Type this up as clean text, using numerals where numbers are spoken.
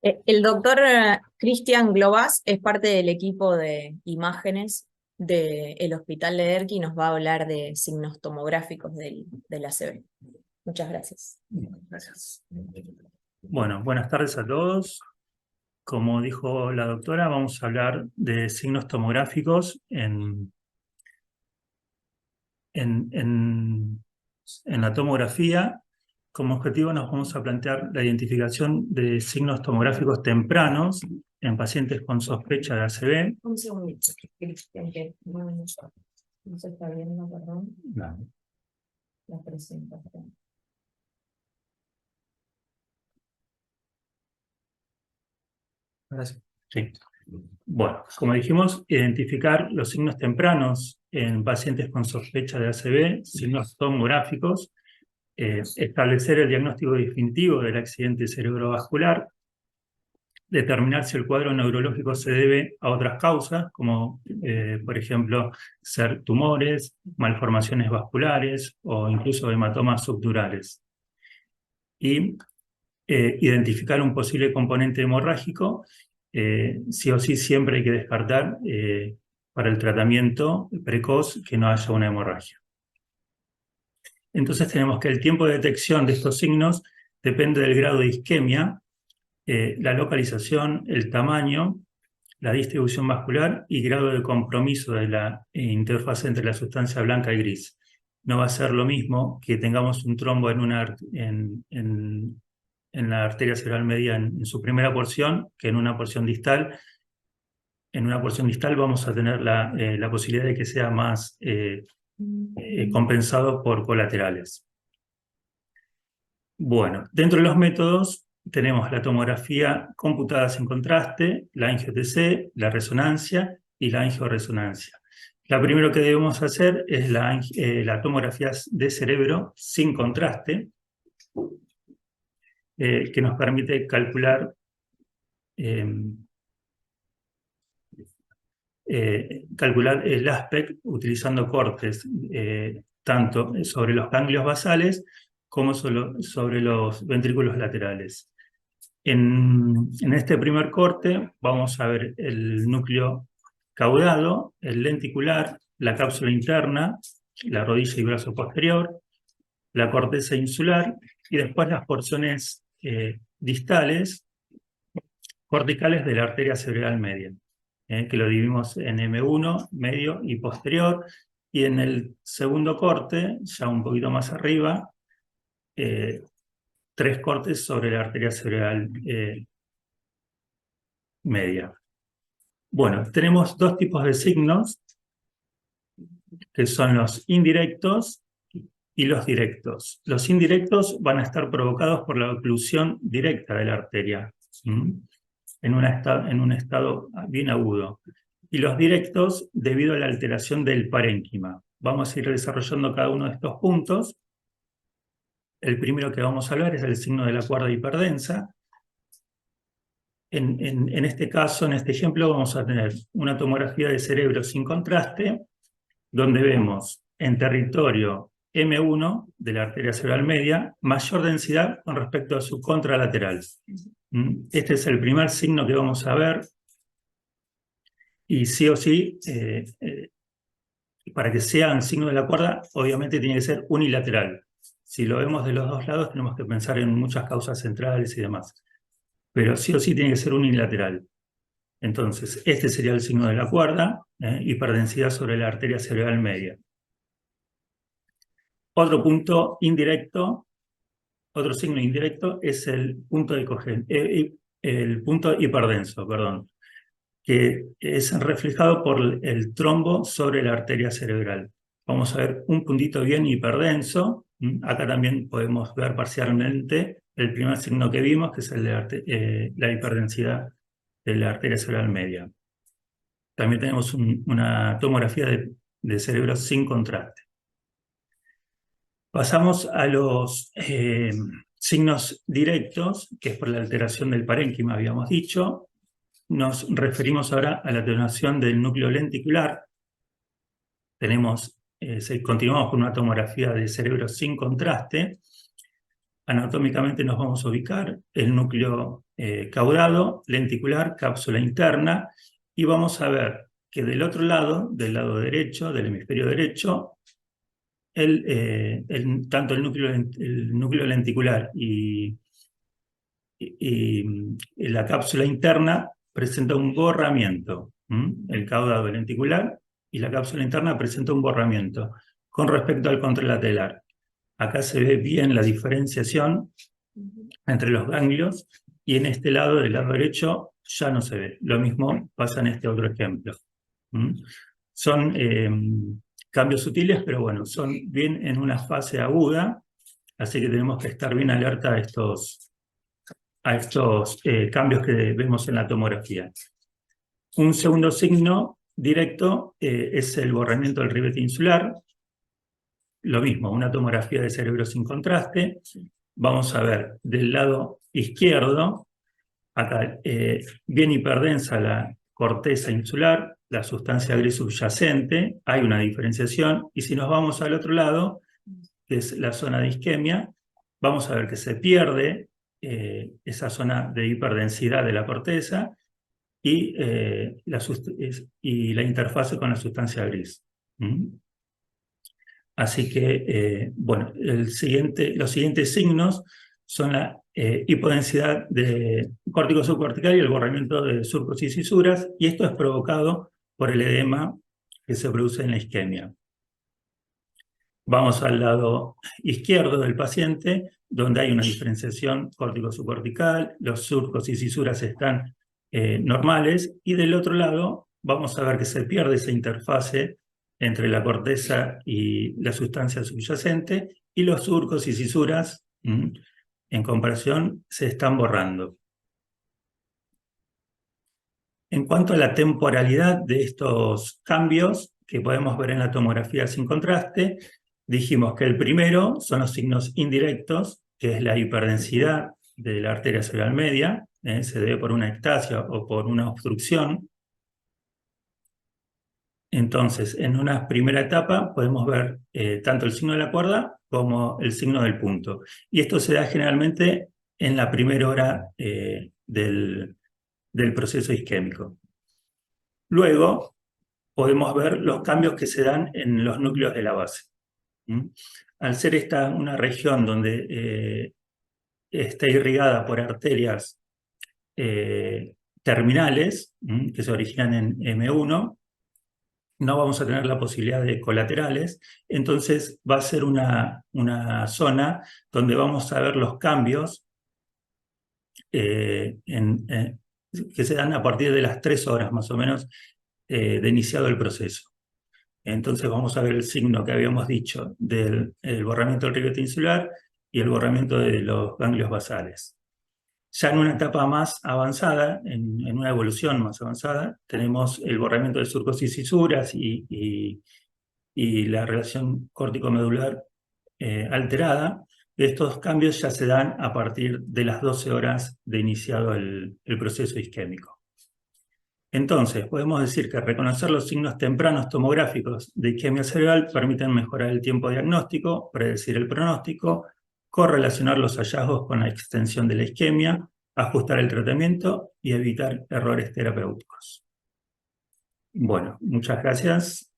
El doctor Cristian Globás es parte del equipo de imágenes del Hospital de Derqui y nos va a hablar de signos tomográficos del ACV. Muchas gracias. Gracias. Bueno, buenas tardes a todos. Como dijo la doctora, vamos a hablar de signos tomográficos en la tomografía. Como objetivo nos vamos a plantear la identificación de signos tomográficos tempranos en pacientes con sospecha de ACV. Un segundito, Cristian, que no se está viendo, perdón, Vale. la presentación. Gracias. Sí. Bueno, como dijimos, identificar los signos tempranos en pacientes con sospecha de ACV, signos tomográficos, establecer el diagnóstico definitivo del accidente cerebrovascular, determinar si el cuadro neurológico se debe a otras causas, como por ejemplo ser tumores, malformaciones vasculares o incluso hematomas subdurales. Y identificar un posible componente hemorrágico, sí o sí siempre hay que descartar para el tratamiento precoz que no haya una hemorragia. Entonces tenemos que el tiempo de detección de estos signos depende del grado de isquemia, la localización, el tamaño, la distribución vascular y grado de compromiso de la interfaz entre la sustancia blanca y gris. No va a ser lo mismo que tengamos un trombo en la arteria cerebral media en su primera porción que en una porción distal. En una porción distal vamos a tener la posibilidad de que sea más compensado por colaterales. Bueno, dentro de los métodos tenemos la tomografía computada sin contraste, la angio-TC, la resonancia y la angioresonancia. Lo primero que debemos hacer es la tomografía de cerebro sin contraste, que nos permite calcular el aspecto utilizando cortes tanto sobre los ganglios basales como sobre los ventrículos laterales. En este primer corte vamos a ver el núcleo caudado, el lenticular, la cápsula interna, la rodilla y brazo posterior, la corteza insular y después las porciones distales, corticales de la arteria cerebral media, que lo dividimos en M1, medio y posterior, y en el segundo corte, ya un poquito más arriba, 3 cortes sobre la arteria cerebral media. Bueno, tenemos 2 tipos de signos, que son los indirectos y los directos. Los indirectos van a estar provocados por la oclusión directa de la arteria, en un estado bien agudo. Y los directos debido a la alteración del parénquima. Vamos a ir desarrollando cada uno de estos puntos. El primero que vamos a hablar es el signo de la cuerda hiperdensa. En este caso, en este ejemplo, vamos a tener una tomografía de cerebro sin contraste, donde vemos en territorio M1 de la arteria cerebral media mayor densidad con respecto a su contralateral. Este es el primer signo que vamos a ver, y sí o sí, para que sea un signo de la cuerda, obviamente tiene que ser unilateral. Si lo vemos de los dos lados, tenemos que pensar en muchas causas centrales y demás. Pero sí o sí tiene que ser unilateral. Entonces, este sería el signo de la cuerda, hiperdensidad sobre la arteria cerebral media. Otro punto indirecto, otro signo indirecto es el punto el punto hiperdenso, perdón, que es reflejado por el trombo sobre la arteria cerebral. Vamos a ver un puntito bien hiperdenso. Acá también podemos ver parcialmente el primer signo que vimos, que es el de la hiperdensidad de la arteria cerebral media. También tenemos una tomografía de cerebro sin contraste. Pasamos a los signos directos, que es por la alteración del parénquima, habíamos dicho. Nos referimos ahora a la atenuación del núcleo lenticular. Continuamos con una tomografía de cerebro sin contraste. anatómicamente nos vamos a ubicar el núcleo caudado, lenticular, cápsula interna, y vamos a ver que del otro lado, del lado derecho, del hemisferio derecho, tanto el núcleo lenticular y la cápsula interna presenta un borramiento. El caudado lenticular y la cápsula interna presenta un borramiento con respecto al contralateral. Acá se ve bien la diferenciación entre los ganglios y en este lado, del lado derecho, ya no se ve. Lo mismo pasa en este otro ejemplo. Son cambios sutiles, pero bueno, son bien en una fase aguda, así que tenemos que estar bien alerta a estos cambios que vemos en la tomografía. Un segundo signo directo es el borramiento del ribete insular. Lo mismo, una tomografía de cerebro sin contraste. Vamos a ver del lado izquierdo, acá bien hiperdensa la corteza insular, la sustancia gris subyacente, hay una diferenciación, y si nos vamos al otro lado, que es la zona de isquemia, vamos a ver que se pierde esa zona de hiperdensidad de la corteza y la interfase con la sustancia gris. Así que, bueno, los siguientes signos son la hipodensidad de córtico subcortical y el borramiento de surcos y cisuras, y esto es provocado por el edema que se produce en la isquemia. Vamos al lado izquierdo del paciente, donde hay una diferenciación córtico subcortical, los surcos y cisuras están normales, y del otro lado vamos a ver que se pierde esa interfase entre la corteza y la sustancia subyacente, y los surcos y cisuras, en comparación, se están borrando. En cuanto a la temporalidad de estos cambios que podemos ver en la tomografía sin contraste, dijimos que el primero son los signos indirectos, que es la hiperdensidad de la arteria cerebral media, se debe por una ectasia o por una obstrucción. Entonces, en una primera etapa podemos ver tanto el signo de la cuerda como el signo del punto. Y esto se da generalmente en la primera hora del proceso isquémico. Luego podemos ver los cambios que se dan en los núcleos de la base. Al ser esta una región donde está irrigada por arterias terminales, que se originan en M1, no vamos a tener la posibilidad de colaterales, entonces va a ser una zona donde vamos a ver los cambios que se dan a partir de las 3 horas más o menos de iniciado el proceso. Entonces vamos a ver el signo que habíamos dicho del borramiento del ribete insular y el borramiento de los ganglios basales. Ya en una etapa más avanzada, en una evolución más avanzada, tenemos el borramiento de surcos y cisuras y la relación córtico-medular alterada. Estos cambios ya se dan a partir de las 12 horas de iniciado el proceso isquémico. Entonces, podemos decir que reconocer los signos tempranos tomográficos de isquemia cerebral permiten mejorar el tiempo diagnóstico, predecir el pronóstico, correlacionar los hallazgos con la extensión de la isquemia, ajustar el tratamiento y evitar errores terapéuticos. Bueno, muchas gracias.